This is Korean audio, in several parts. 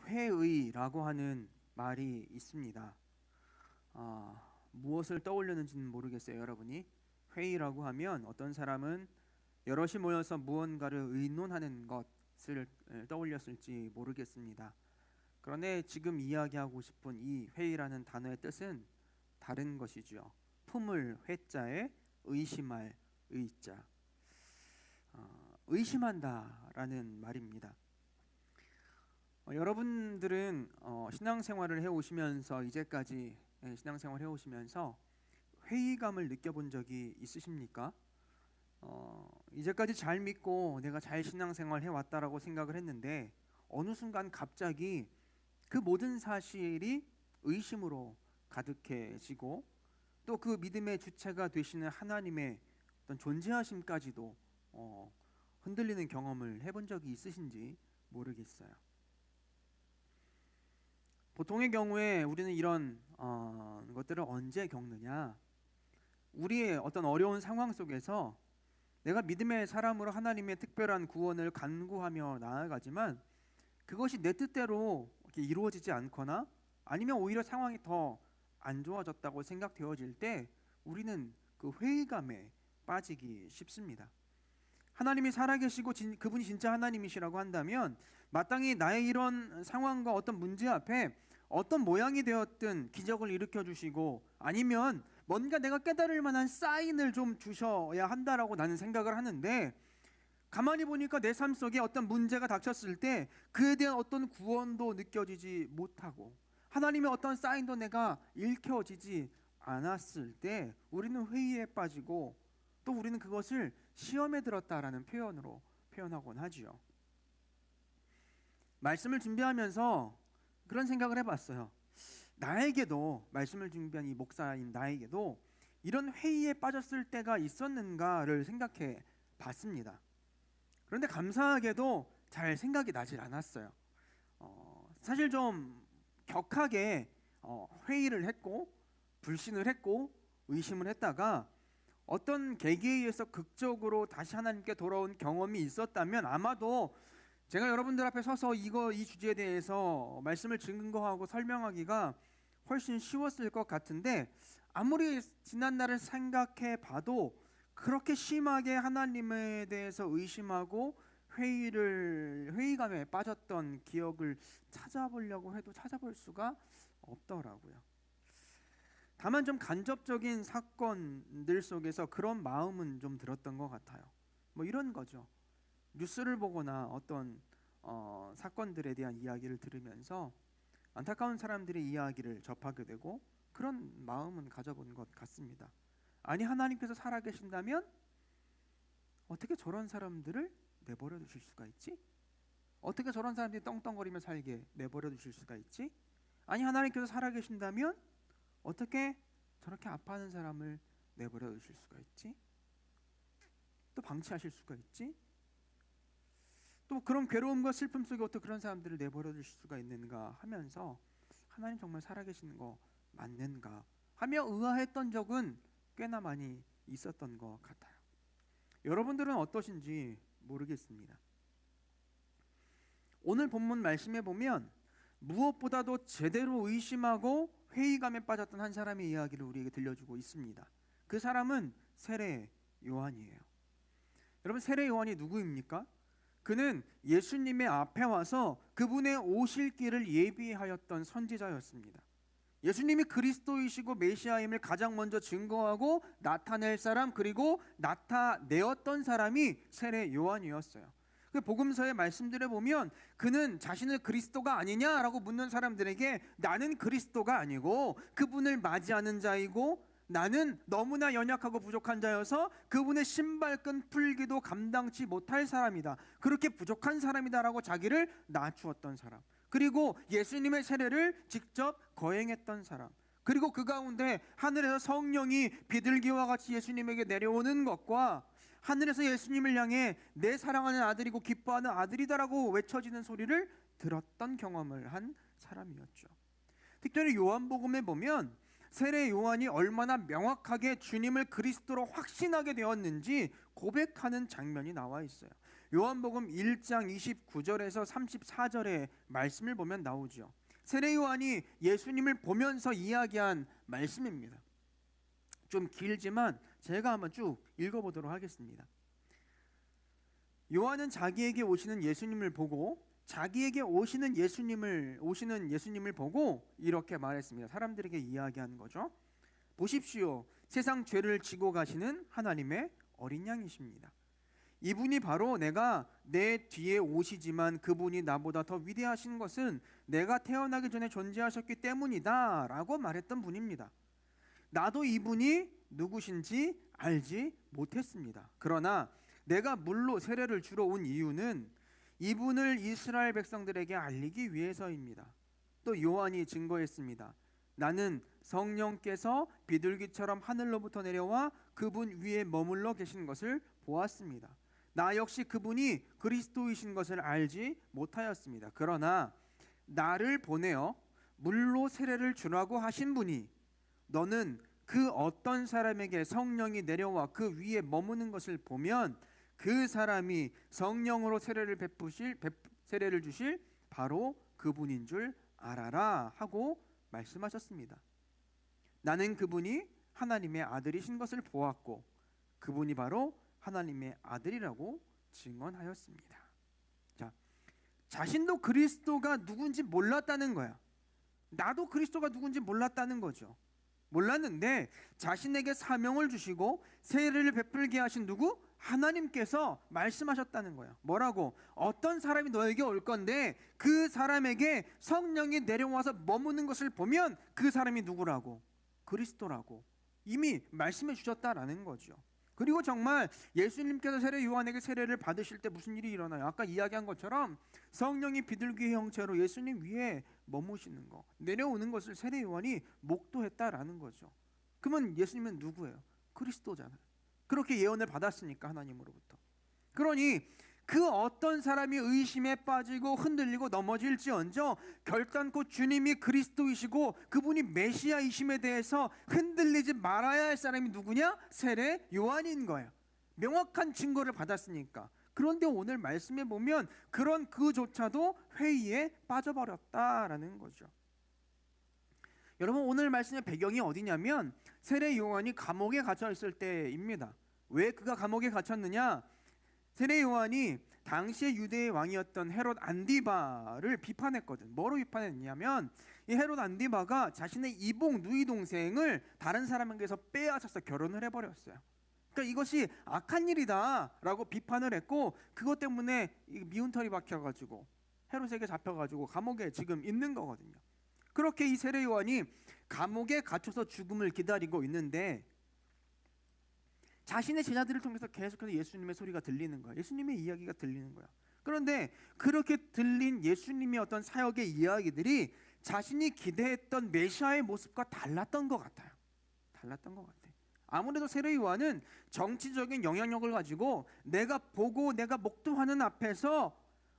회의라고 하는 말이 있습니다. 무엇을 떠올리는지는 모르겠어요, 여러분이. 회의라고 하면 어떤 사람은 여럿이 모여서 무언가를 의논하는 것을 떠올렸을지 모르겠습니다. 그런데 지금 이야기하고 싶은 이 회의라는 단어의 뜻은 다른 것이죠. 품을 회자에 의심할 의자. 의심한다라는 말입니다. 여러분들은 신앙생활을 해오시면서 이제까지 신앙생활을 해오시면서 회의감을 느껴본 적이 있으십니까? 이제까지 잘 믿고 내가 잘 신앙생활 해왔다라고 생각을 했는데 어느 순간 갑자기 그 모든 사실이 의심으로 가득해지고 또 그 믿음의 주체가 되시는 하나님의 어떤 존재하심까지도 흔들리는 경험을 해본 적이 있으신지 모르겠어요. 보통의 경우에 우리는 이런 것들을 언제 겪느냐? 우리의 어떤 어려운 상황 속에서 내가 믿음의 사람으로 하나님의 특별한 구원을 간구하며 나아가지만 그것이 내 뜻대로 이렇게 이루어지지 않거나 아니면 오히려 상황이 더 안 좋아졌다고 생각되어질 때 우리는 그 회의감에 빠지기 쉽습니다. 하나님이 살아계시고 그분이 진짜 하나님이시라고 한다면 마땅히 나의 이런 상황과 어떤 문제 앞에 어떤 모양이 되었든 기적을 일으켜 주시고 아니면 뭔가 내가 깨달을 만한 사인을 좀 주셔야 한다라고 나는 생각을 하는데 가만히 보니까 내 삶 속에 어떤 문제가 닥쳤을 때 그에 대한 어떤 구원도 느껴지지 못하고 하나님의 어떤 사인도 내가 읽혀지지 않았을 때 우리는 회의에 빠지고 또 우리는 그것을 시험에 들었다라는 표현으로 표현하곤 하지요. 말씀을 준비하면서 그런 생각을 해봤어요. 나에게도 말씀을 준비한 이 목사인 나에게도 이런 회의에 빠졌을 때가 있었는가를 생각해 봤습니다. 그런데 감사하게도 잘 생각이 나질 않았어요. 사실 좀 격하게 회의를 했고 불신을 했고 의심을 했다가 어떤 계기에 의해서 극적으로 다시 하나님께 돌아온 경험이 있었다면 아마도 제가 여러분들 앞에 서서 이 주제에 대해서 말씀을 증거하고 설명하기가 훨씬 쉬웠을 것 같은데 아무리 지난 날을 생각해 봐도 그렇게 심하게 하나님에 대해서 의심하고 회의감에 빠졌던 기억을 찾아보려고 해도 찾아볼 수가 없더라고요. 다만 좀 간접적인 사건들 속에서 그런 마음은 좀 들었던 것 같아요. 뭐 이런 거죠. 뉴스를 보거나 어떤 사건들에 대한 이야기를 들으면서 안타까운 사람들의 이야기를 접하게 되고 그런 마음은 가져본 것 같습니다. 아니 하나님께서 살아계신다면 어떻게 저런 사람들을 내버려 두실 수가 있지? 어떻게 저런 사람들이 떵떵거리며 살게 내버려 두실 수가 있지? 아니 하나님께서 살아계신다면 어떻게 저렇게 아파하는 사람을 내버려 두실 수가 있지? 또 방치하실 수가 있지? 또 그런 괴로움과 슬픔 속에 어떻게 그런 사람들을 내버려 두실 수가 있는가 하면서 하나님 정말 살아계시는 거 맞는가 하며 의아했던 적은 꽤나 많이 있었던 것 같아요. 여러분들은 어떠신지 모르겠습니다. 오늘 본문 말씀에 보면 무엇보다도 제대로 의심하고 회의감에 빠졌던 한 사람의 이야기를 우리에게 들려주고 있습니다. 그 사람은 세례 요한이에요. 여러분 세례 요한이 누구입니까? 그는 예수님의 앞에 와서 그분의 오실 길을 예비하였던 선지자였습니다. 예수님이 그리스도이시고 메시아임을 가장 먼저 증거하고 나타낼 사람 그리고 나타내었던 사람이 세례 요한이었어요. 그 복음서의 말씀들에 보면 그는 자신을 그리스도가 아니냐라고 묻는 사람들에게 나는 그리스도가 아니고 그분을 맞이하는 자이고 나는 너무나 연약하고 부족한 자여서 그분의 신발끈 풀기도 감당치 못할 사람이다. 그렇게 부족한 사람이다라고 자기를 낮추었던 사람. 그리고 예수님의 세례를 직접 거행했던 사람. 그리고 그 가운데 하늘에서 성령이 비둘기와 같이 예수님에게 내려오는 것과 하늘에서 예수님을 향해 내 사랑하는 아들이고 기뻐하는 아들이다라고 외쳐지는 소리를 들었던 경험을 한 사람이었죠. 특별히 요한복음에 보면 세례 요한이 얼마나 명확하게 주님을 그리스도로 확신하게 되었는지 고백하는 장면이 나와 있어요. 요한복음 1장 29절에서 34절의 말씀을 보면 나오죠. 세례 요한이 예수님을 보면서 이야기한 말씀입니다. 좀 길지만 제가 한번 쭉 읽어보도록 하겠습니다. 요한은 자기에게 오시는 예수님을 보고 이렇게 말했습니다. 사람들에게 이야기하는 거죠. 보십시오. 세상 죄를 지고 가시는 하나님의 어린 양이십니다. 이분이 바로 내가 내 뒤에 오시지만 그분이 나보다 더 위대하신 것은 내가 태어나기 전에 존재하셨기 때문이다 라고 말했던 분입니다. 나도 이분이 누구신지 알지 못했습니다. 그러나 내가 물로 세례를 주러 온 이유는 이분을 이스라엘 백성들에게 알리기 위해서입니다. 또 요한이 증거했습니다. 나는 성령께서 비둘기처럼 하늘로부터 내려와 그분 위에 머물러 계신 것을 보았습니다. 나 역시 그분이 그리스도이신 것을 알지 못하였습니다. 그러나 나를 보내어 물로 세례를 주라고 하신 분이 너는 그 어떤 사람에게 성령이 내려와 그 위에 머무는 것을 보면 그 사람이 성령으로 세례를 주실 바로 그분인 줄 알아라 하고 말씀하셨습니다. 나는 그분이 하나님의 아들이신 것을 보았고 그분이 바로 하나님의 아들이라고 증언하였습니다. 자, 자신도 그리스도가 누군지 몰랐다는 거야. 나도 그리스도가 누군지 몰랐다는 거죠. 몰랐는데 자신에게 사명을 주시고 세례를 베풀게 하신 누구? 하나님께서 말씀하셨다는 거예요. 뭐라고? 어떤 사람이 너에게 올 건데 그 사람에게 성령이 내려와서 머무는 것을 보면 그 사람이 누구라고? 그리스도라고 이미 말씀해 주셨다라는 거죠. 그리고 정말 예수님께서 세례 요한에게 세례를 받으실 때 무슨 일이 일어나요? 아까 이야기한 것처럼 성령이 비둘기 형체로 예수님 위에 머무시는 거, 내려오는 것을 세례 요한이 목도했다라는 거죠. 그러면 예수님은 누구예요? 그리스도잖아요. 그렇게 예언을 받았으니까 하나님으로부터. 그러니 그 어떤 사람이 의심에 빠지고 흔들리고 넘어질지언정 결단코 주님이 그리스도이시고 그분이 메시아이심에 대해서 흔들리지 말아야 할 사람이 누구냐? 세례 요한인 거예요. 명확한 증거를 받았으니까. 그런데 오늘 말씀에 보면 그런 그조차도 회의에 빠져버렸다라는 거죠. 여러분, 오늘 말씀의 배경이 어디냐면 세례 요한이 감옥에 갇혀 있을 때입니다. 왜 그가 감옥에 갇혔느냐? 세례 요한이 당시의 유대의 왕이었던 헤롯 안디바를 비판했거든. 뭐로 비판했냐면 이 헤롯 안디바가 자신의 이복 누이 동생을 다른 사람에게서 빼앗아서 결혼을 해버렸어요. 그러니까 이것이 악한 일이다라고 비판을 했고 그것 때문에 미운털이 박혀가지고 헤롯에게 잡혀가지고 감옥에 지금 있는 거거든요. 그렇게 이 세례 요한이 감옥에 갇혀서 죽음을 기다리고 있는데 자신의 제자들을 통해서 계속해서 예수님의 소리가 들리는 거야. 예수님의 이야기가 들리는 거야. 그런데 그렇게 들린 예수님의 어떤 사역의 이야기들이 자신이 기대했던 메시아의 모습과 달랐던 것 같아요. 달랐던 것 같아. 아무래도 세례 요한은 정치적인 영향력을 가지고 내가 보고 내가 목도하는 앞에서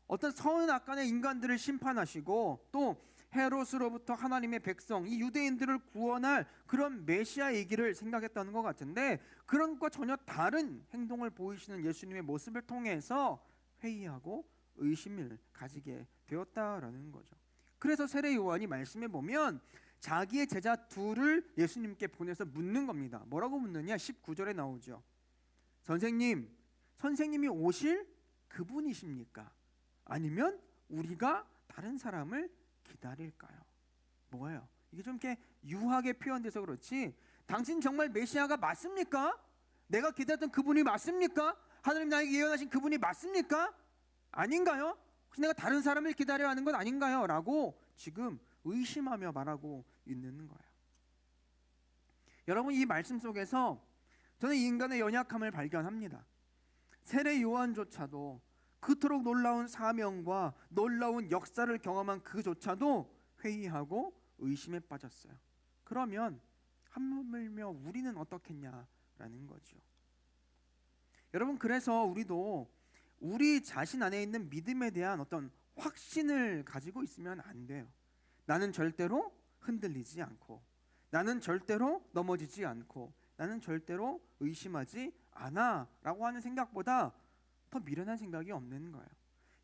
어떤 선악간의 인간들을 심판하시고 또 헤롯으로부터 하나님의 백성, 이 유대인들을 구원할 그런 메시아이기를 생각했다는 것 같은데 그런 것과 전혀 다른 행동을 보이시는 예수님의 모습을 통해서 회의하고 의심을 가지게 되었다라는 거죠. 그래서 세례 요한이 말씀해 보면 자기의 제자 둘을 예수님께 보내서 묻는 겁니다. 뭐라고 묻느냐? 19절에 나오죠. 선생님이 오실 그분이십니까? 아니면 우리가 다른 사람을 기다릴까요? 뭐예요? 이게 좀 이렇게 유하게 표현돼서 그렇지 당신 정말 메시아가 맞습니까? 내가 기다렸던 그분이 맞습니까? 하나님 나에게 예언하신 그분이 맞습니까? 아닌가요? 혹시 내가 다른 사람을 기다려야 하는 건 아닌가요? 라고 지금 의심하며 말하고 있는 거예요. 여러분, 이 말씀 속에서 저는 이 인간의 연약함을 발견합니다. 세례 요한조차도 그토록 놀라운 사명과 놀라운 역사를 경험한 그조차도 회의하고 의심에 빠졌어요. 그러면 하물며 우리는 어떻겠냐라는 거죠. 여러분, 그래서 우리도 우리 자신 안에 있는 믿음에 대한 어떤 확신을 가지고 있으면 안 돼요. 나는 절대로 흔들리지 않고, 나는 절대로 넘어지지 않고, 나는 절대로 의심하지 않아 라고 하는 생각보다 더 미련한 생각이 없는 거예요.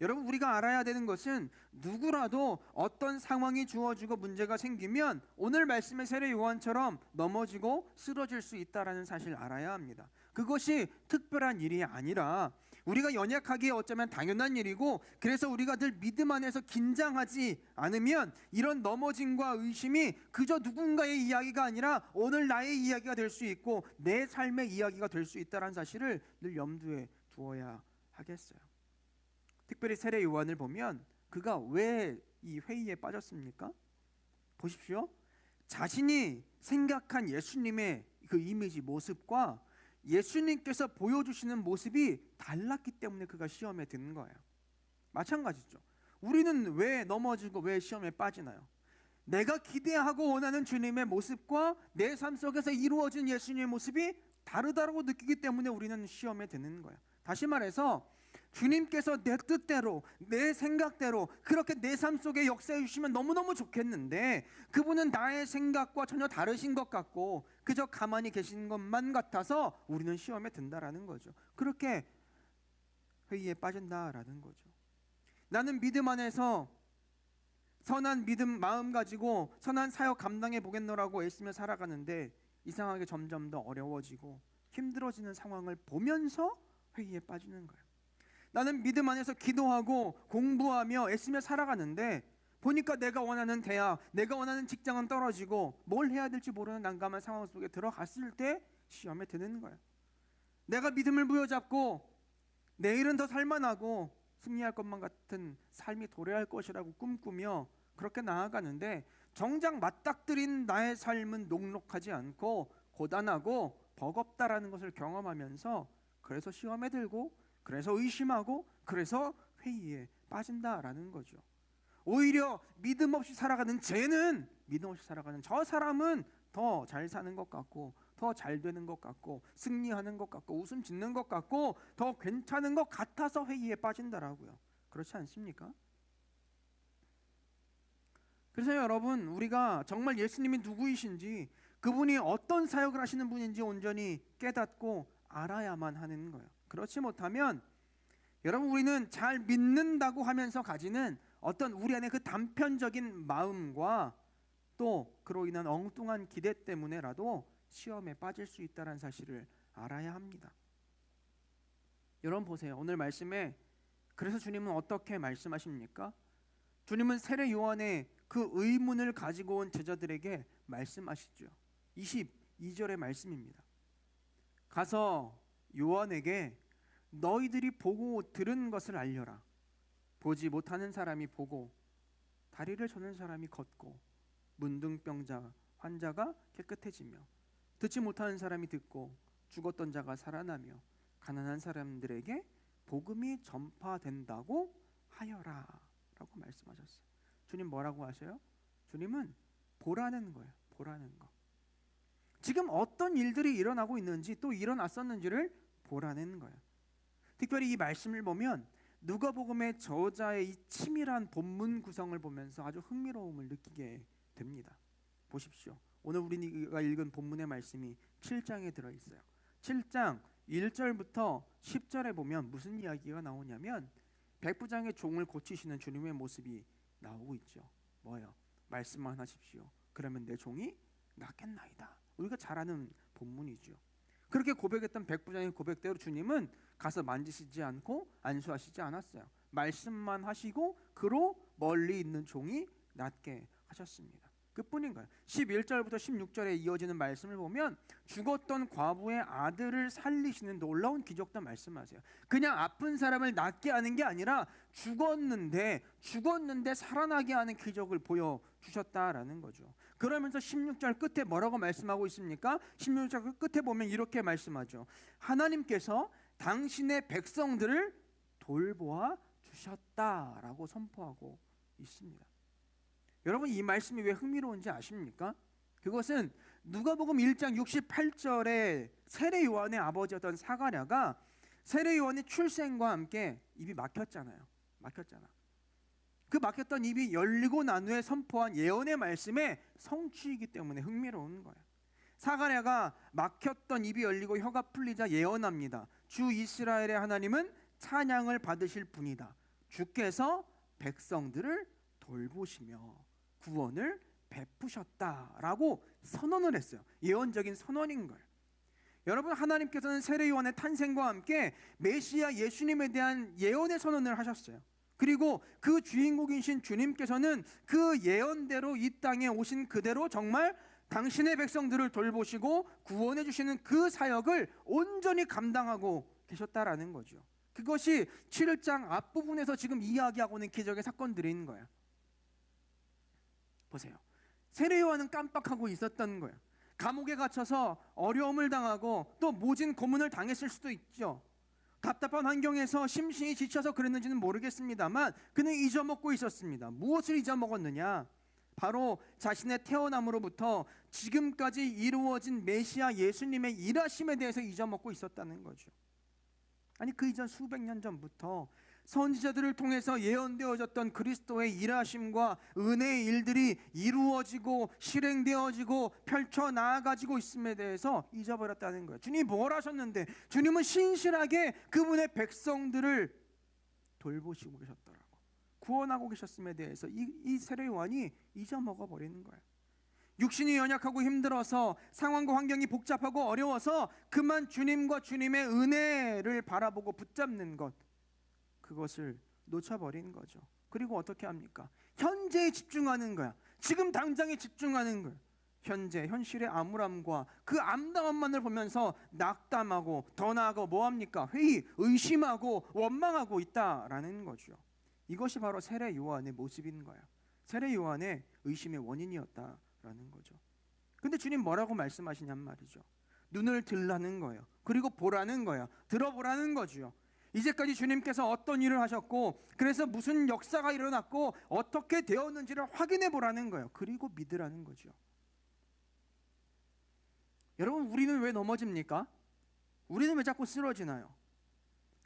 여러분, 우리가 알아야 되는 것은 누구라도 어떤 상황이 주어지고 문제가 생기면 오늘 말씀의 세례 요한처럼 넘어지고 쓰러질 수 있다라는 사실을 알아야 합니다. 그것이 특별한 일이 아니라 우리가 연약하기에 어쩌면 당연한 일이고, 그래서 우리가 늘 믿음 안에서 긴장하지 않으면 이런 넘어짐과 의심이 그저 누군가의 이야기가 아니라 오늘 나의 이야기가 될 수 있고 내 삶의 이야기가 될 수 있다는 사실을 늘 염두에 두어야 하겠어요. 특별히 세례 요한을 보면 그가 왜 이 회의에 빠졌습니까? 보십시오. 자신이 생각한 예수님의 그 이미지, 모습과 예수님께서 보여주시는 모습이 달랐기 때문에 그가 시험에 드는 거예요. 마찬가지죠. 우리는 왜 넘어지고 왜 시험에 빠지나요? 내가 기대하고 원하는 주님의 모습과 내 삶 속에서 이루어진 예수님의 모습이 다르다고 느끼기 때문에 우리는 시험에 드는 거예요. 다시 말해서 주님께서 내 뜻대로, 내 생각대로 그렇게 내 삶 속에 역사해 주시면 너무너무 좋겠는데, 그분은 나의 생각과 전혀 다르신 것 같고 그저 가만히 계신 것만 같아서 우리는 시험에 든다라는 거죠. 그렇게 회의에 빠진다라는 거죠. 나는 믿음 안에서 선한 믿음 마음 가지고 선한 사역 감당해 보겠노라고 애쓰며 살아가는데 이상하게 점점 더 어려워지고 힘들어지는 상황을 보면서 회의에 빠지는 거예요. 나는 믿음 안에서 기도하고 공부하며 애쓰며 살아가는데 보니까 내가 원하는 대학, 내가 원하는 직장은 떨어지고 뭘 해야 될지 모르는 난감한 상황 속에 들어갔을 때 시험에 드는 거예요. 내가 믿음을 부여잡고 내일은 더 살만하고 승리할 것만 같은 삶이 도래할 것이라고 꿈꾸며 그렇게 나아가는데 정작 맞닥뜨린 나의 삶은 녹록하지 않고 고단하고 버겁다라는 것을 경험하면서 그래서 시험에 들고, 그래서 의심하고, 그래서 회의에 빠진다라는 거죠. 오히려 믿음 없이 살아가는 쟤는, 믿음 없이 살아가는 저 사람은 더 잘 사는 것 같고 더 잘 되는 것 같고 승리하는 것 같고 웃음 짓는 것 같고 더 괜찮은 것 같아서 회의에 빠진다라고요. 그렇지 않습니까? 그래서 여러분, 우리가 정말 예수님이 누구이신지, 그분이 어떤 사역을 하시는 분인지 온전히 깨닫고 알아야만 하는 거예요. 그렇지 못하면 여러분, 우리는 잘 믿는다고 하면서 가지는 어떤 우리 안에 그 단편적인 마음과 또 그로 인한 엉뚱한 기대 때문에라도 시험에 빠질 수 있다는 사실을 알아야 합니다. 여러분 보세요. 오늘 말씀에 그래서 주님은 어떻게 말씀하십니까? 주님은 세례 요한의 그 의문을 가지고 온 제자들에게 말씀하시죠. 22절의 말씀입니다. 가서 요한에게 너희들이 보고 들은 것을 알려라. 보지 못하는 사람이 보고 다리를 저는 사람이 걷고 문둥병자 환자가 깨끗해지며 듣지 못하는 사람이 듣고 죽었던 자가 살아나며 가난한 사람들에게 복음이 전파된다고 하여라 라고 말씀하셨어요. 주님 뭐라고 하셔요? 주님은 보라는 거예요. 보라는 거. 지금 어떤 일들이 일어나고 있는지 또 일어났었는지를 보라는 거예요. 특별히 이 말씀을 보면 누가복음의 저자의 이 치밀한 본문 구성을 보면서 아주 흥미로움을 느끼게 됩니다. 보십시오. 오늘 우리가 읽은 본문의 말씀이 7장에 들어있어요. 7장 1절부터 10절에 보면 무슨 이야기가 나오냐면 백부장의 종을 고치시는 주님의 모습이 나오고 있죠. 뭐예요? 말씀만 하십시오. 그러면 내 종이 낫겠나이다. 우리가 잘 아는 본문이죠. 그렇게 고백했던 백부장의 고백대로 주님은 가서 만지시지 않고 안수하시지 않았어요. 말씀만 하시고 그로 멀리 있는 종이 낫게 하셨습니다. 그뿐인 거예요. 11절부터 16절에 이어지는 말씀을 보면 죽었던 과부의 아들을 살리시는 놀라운 기적도 말씀하세요. 그냥 아픈 사람을 낫게 하는 게 아니라 죽었는데 살아나게 하는 기적을 보여주셨다라는 거죠. 그러면서 16절 끝에 뭐라고 말씀하고 있습니까? 16절 끝에 보면 이렇게 말씀하죠. 하나님께서 당신의 백성들을 돌보아 주셨다라고 선포하고 있습니다. 여러분, 이 말씀이 왜 흥미로운지 아십니까? 그것은 누가복음 1장 68절에 세례 요한의 아버지였던 사가랴가 세례 요한의 출생과 함께 입이 막혔잖아요. 그 막혔던 입이 열리고 난 후에 선포한 예언의 말씀의 성취이기 때문에 흥미로운 거예요. 사가랴가 막혔던 입이 열리고 혀가 풀리자 예언합니다. 주 이스라엘의 하나님은 찬양을 받으실 분이다. 주께서 백성들을 돌보시며 구원을 베푸셨다라고 선언을 했어요. 예언적인 선언인 거예요. 여러분, 하나님께서는 세례 요한의 탄생과 함께 메시아 예수님에 대한 예언의 선언을 하셨어요. 그리고 그 주인공이신 주님께서는 그 예언대로 이 땅에 오신 그대로 정말 당신의 백성들을 돌보시고 구원해 주시는 그 사역을 온전히 감당하고 계셨다라는 거죠. 그것이 7장 앞부분에서 지금 이야기하고 있는 기적의 사건들인 거예요. 보세요. 세례 요한은 깜빡하고 있었던 거예요. 감옥에 갇혀서 어려움을 당하고 또 모진 고문을 당했을 수도 있죠. 답답한 환경에서 심신이 지쳐서 그랬는지는 모르겠습니다만 그는 잊어먹고 있었습니다. 무엇을 잊어먹었느냐? 바로 자신의 태어남으로부터 지금까지 이루어진 메시아 예수님의 일하심에 대해서 잊어먹고 있었다는 거죠. 아니, 그 이전 수백 년 전부터 선지자들을 통해서 예언되어졌던 그리스도의 일하심과 은혜의 일들이 이루어지고 실행되어지고 펼쳐나가지고 있음에 대해서 잊어버렸다는 거예요. 주님이 뭘 하셨는데? 주님은 신실하게 그분의 백성들을 돌보시고 계셨더라고. 구원하고 계셨음에 대해서 이 세례 요한이 잊어먹어 버리는 거예요. 육신이 연약하고 힘들어서 상황과 환경이 복잡하고 어려워서 그만 주님과 주님의 은혜를 바라보고 붙잡는 것, 그것을 놓쳐버린 거죠. 그리고 어떻게 합니까? 현재에 집중하는 거야. 지금 당장에 집중하는 거야. 현재, 현실의 암울함과 그 암담함만을 보면서 낙담하고 더 나아가 뭐합니까? 회의, 의심하고 원망하고 있다라는 거죠. 이것이 바로 세례 요한의 모습인 거야. 세례 요한의 의심의 원인이었다라는 거죠. 근데 주님 뭐라고 말씀하시냔 말이죠. 눈을 들라는 거예요. 그리고 보라는 거예요. 들어보라는 거죠. 이제까지 주님께서 어떤 일을 하셨고 그래서 무슨 역사가 일어났고 어떻게 되었는지를 확인해 보라는 거예요. 그리고 믿으라는 거죠. 여러분, 우리는 왜 넘어집니까? 우리는 왜 자꾸 쓰러지나요?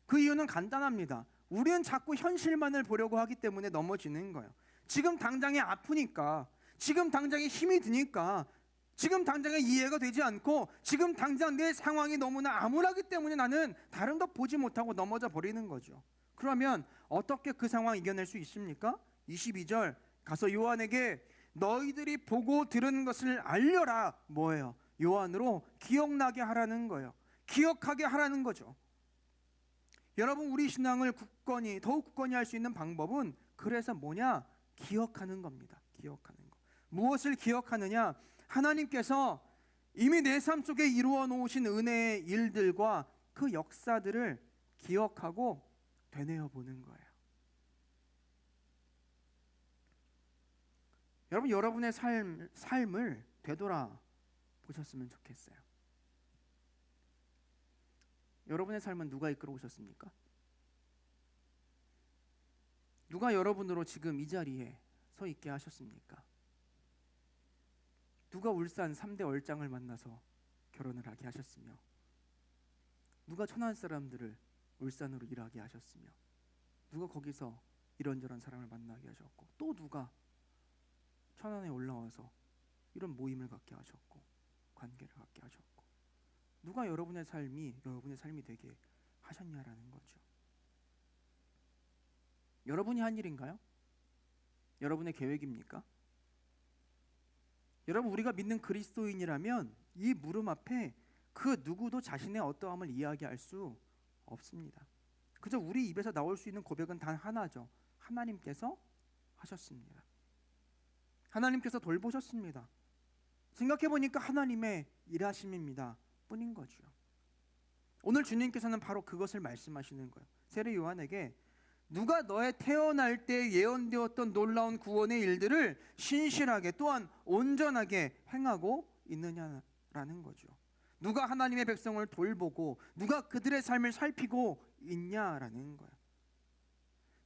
그 이유는 간단합니다. 우리는 자꾸 현실만을 보려고 하기 때문에 넘어지는 거예요. 지금 당장에 아프니까, 지금 당장에 힘이 드니까, 지금 당장에 이해가 되지 않고 지금 당장 내 상황이 너무나 암울하기 때문에 나는 다른 것 보지 못하고 넘어져 버리는 거죠. 그러면 어떻게 그 상황 이겨낼 수 있습니까? 22절 가서 요한에게 너희들이 보고 들은 것을 알려라. 뭐예요? 요한으로 기억나게 하라는 거예요. 기억하게 하라는 거죠. 여러분, 우리 신앙을 더욱 굳건히 할 수 있는 방법은 그래서 뭐냐? 기억하는 겁니다. 기억하는 거. 무엇을 기억하느냐? 하나님께서 이미 내 삶 속에 이루어 놓으신 은혜의 일들과 그 역사들을 기억하고 되뇌어 보는 거예요. 여러분, 여러분의 삶을 되돌아 보셨으면 좋겠어요. 여러분의 삶은 누가 이끌어 오셨습니까? 누가 여러분으로 지금 이 자리에 서 있게 하셨습니까? 누가 울산 3대 얼짱을 만나서 결혼을 하게 하셨으며, 누가 천안 사람들을 울산으로 일하게 하셨으며, 누가 거기서 이런저런 사람을 만나게 하셨고, 또 누가 천안에 올라와서 이런 모임을 갖게 하셨고 관계를 갖게 하셨고, 누가 여러분의 삶이 되게 하셨냐라는 거죠. 여러분이 한 일인가요? 여러분의 계획입니까? 여러분, 우리가 믿는 그리스도인이라면 이 물음 앞에 그 누구도 자신의 어떠함을 이야기할 수 없습니다. 그저 우리 입에서 나올 수 있는 고백은 단 하나죠. 하나님께서 하셨습니다. 하나님께서 돌보셨습니다. 생각해보니까 하나님의 일하심입니다 뿐인 거죠. 오늘 주님께서는 바로 그것을 말씀하시는 거예요. 세례 요한에게 누가 너의 태어날 때 예언되었던 놀라운 구원의 일들을 신실하게 또한 온전하게 행하고 있느냐라는 거죠. 누가 하나님의 백성을 돌보고 누가 그들의 삶을 살피고 있냐라는 거예요.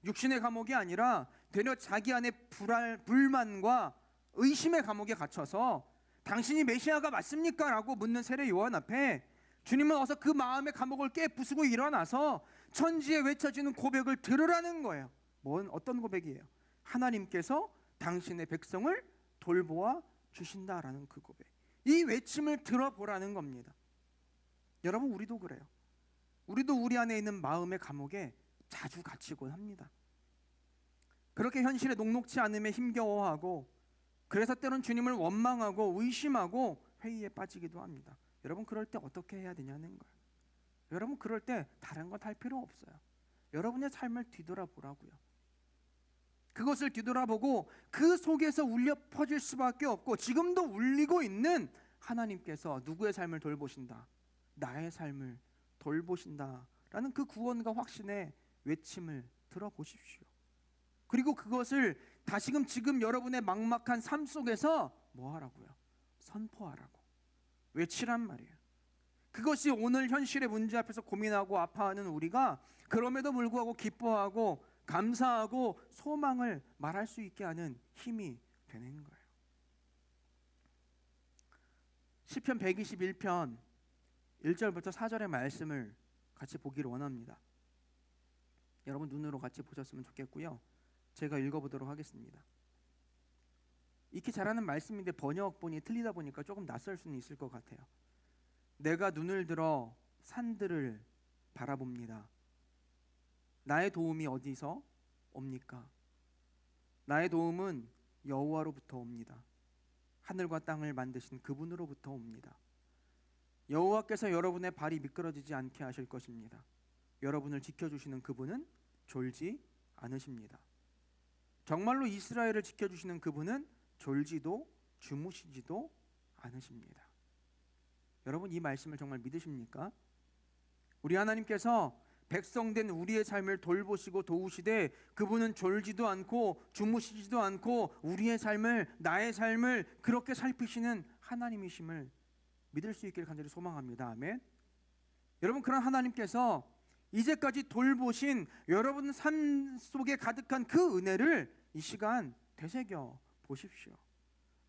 육신의 감옥이 아니라 되려 자기 안에 불만과 의심의 감옥에 갇혀서 당신이 메시아가 맞습니까? 라고 묻는 세례 요한 앞에 주님은 어서 그 마음의 감옥을 깨부수고 일어나서 천지에 외쳐지는 고백을 들으라는 거예요. 어떤 고백이에요? 하나님께서 당신의 백성을 돌보아 주신다라는 그 고백. 이 외침을 들어보라는 겁니다. 여러분, 우리도 그래요. 우리도 우리 안에 있는 마음의 감옥에 자주 갇히곤 합니다. 그렇게 현실에 녹록치 않음에 힘겨워하고, 그래서 때론 주님을 원망하고 의심하고 회의에 빠지기도 합니다. 여러분, 그럴 때 어떻게 해야 되냐는 거예요. 여러분, 그럴 때 다른 것 할 필요 없어요. 여러분의 삶을 뒤돌아보라고요. 그것을 뒤돌아보고 그 속에서 울려 퍼질 수밖에 없고, 지금도 울리고 있는 하나님께서 누구의 삶을 돌보신다? 나의 삶을 돌보신다 라는 그 구원과 확신의 외침을 들어보십시오. 그리고 그것을 다시금 지금 여러분의 막막한 삶 속에서 뭐 하라고요? 선포하라고, 외치란 말이에요. 그것이 오늘 현실의 문제 앞에서 고민하고 아파하는 우리가 그럼에도 불구하고 기뻐하고 감사하고 소망을 말할 수 있게 하는 힘이 되는 거예요. 시편 121편 1절부터 4절의 말씀을 같이 보기를 원합니다. 여러분 눈으로 같이 보셨으면 좋겠고요. 제가 읽어보도록 하겠습니다. 익히 잘하는 말씀인데 번역본이 틀리다 보니까 조금 낯설 수는 있을 것 같아요. 내가 눈을 들어 산들을 바라봅니다. 나의 도움이 어디서 옵니까? 나의 도움은 여호와로부터 옵니다. 하늘과 땅을 만드신 그분으로부터 옵니다. 여호와께서 여러분의 발이 미끄러지지 않게 하실 것입니다. 여러분을 지켜주시는 그분은 졸지 않으십니다. 정말로 이스라엘을 지켜주시는 그분은 졸지도 주무시지도 않으십니다. 여러분, 이 말씀을 정말 믿으십니까? 우리 하나님께서 백성된 우리의 삶을 돌보시고 도우시되 그분은 졸지도 않고 주무시지도 않고 우리의 삶을, 나의 삶을 그렇게 살피시는 하나님이심을 믿을 수 있기를 간절히 소망합니다. 아멘. 여러분, 그런 하나님께서 이제까지 돌보신 여러분 삶 속에 가득한 그 은혜를 이 시간 되새겨 보십시오.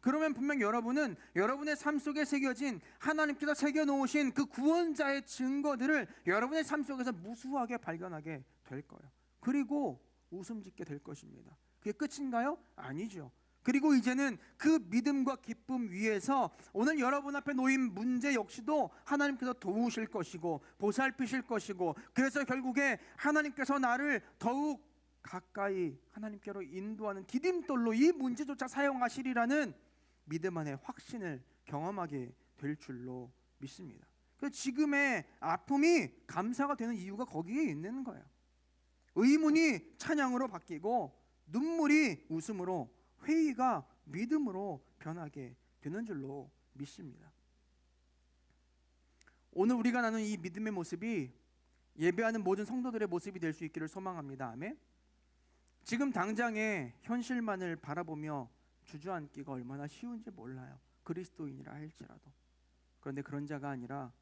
그러면 분명 여러분은 여러분의 삶 속에 새겨진, 하나님께서 새겨놓으신 그 구원자의 증거들을 여러분의 삶 속에서 무수하게 발견하게 될 거예요. 그리고 웃음 짓게 될 것입니다. 그게 끝인가요? 아니죠. 그리고 이제는 그 믿음과 기쁨 위에서 오늘 여러분 앞에 놓인 문제 역시도 하나님께서 도우실 것이고 보살피실 것이고, 그래서 결국에 하나님께서 나를 더욱 가까이 하나님께로 인도하는 디딤돌로 이 문제조차 사용하시리라는 믿음 안에 확신을 경험하게 될 줄로 믿습니다. 그래서 지금의 아픔이 감사가 되는 이유가 거기에 있는 거예요. 의문이 찬양으로 바뀌고 눈물이 웃음으로, 회의가 믿음으로 변하게 되는 줄로 믿습니다. 오늘 우리가 나눈 이 믿음의 모습이 예배하는 모든 성도들의 모습이 될 수 있기를 소망합니다. 아멘. 지금 당장의 현실만을 바라보며 주저앉기가 얼마나 쉬운지 몰라요. 그리스도인이라 할지라도. 그런데 그런 자가 아니라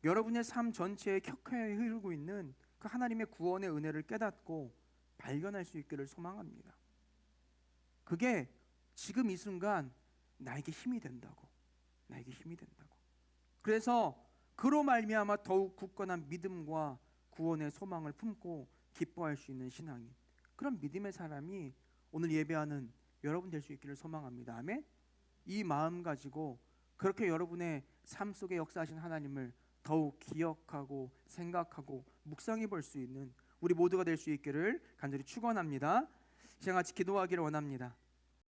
여러분의 삶 전체에 켜켜이 흐르고 있는 그 하나님의 구원의 은혜를 깨닫고 발견할 수 있기를 소망합니다. 그게 지금 이 순간 나에게 힘이 된다고, 나에게 힘이 된다고. 그래서 그로 말미암아 더욱 굳건한 믿음과 구원의 소망을 품고 기뻐할 수 있는 신앙인, 그런 믿음의 사람이 오늘 예배하는 여러분 될 수 있기를 소망합니다. 아멘. 이 마음 가지고 그렇게 여러분의 삶 속에 역사하신 하나님을 더욱 기억하고 생각하고 묵상해 볼 수 있는 우리 모두가 될 수 있기를 간절히 축원합니다. 시간 같이 기도하기를 원합니다.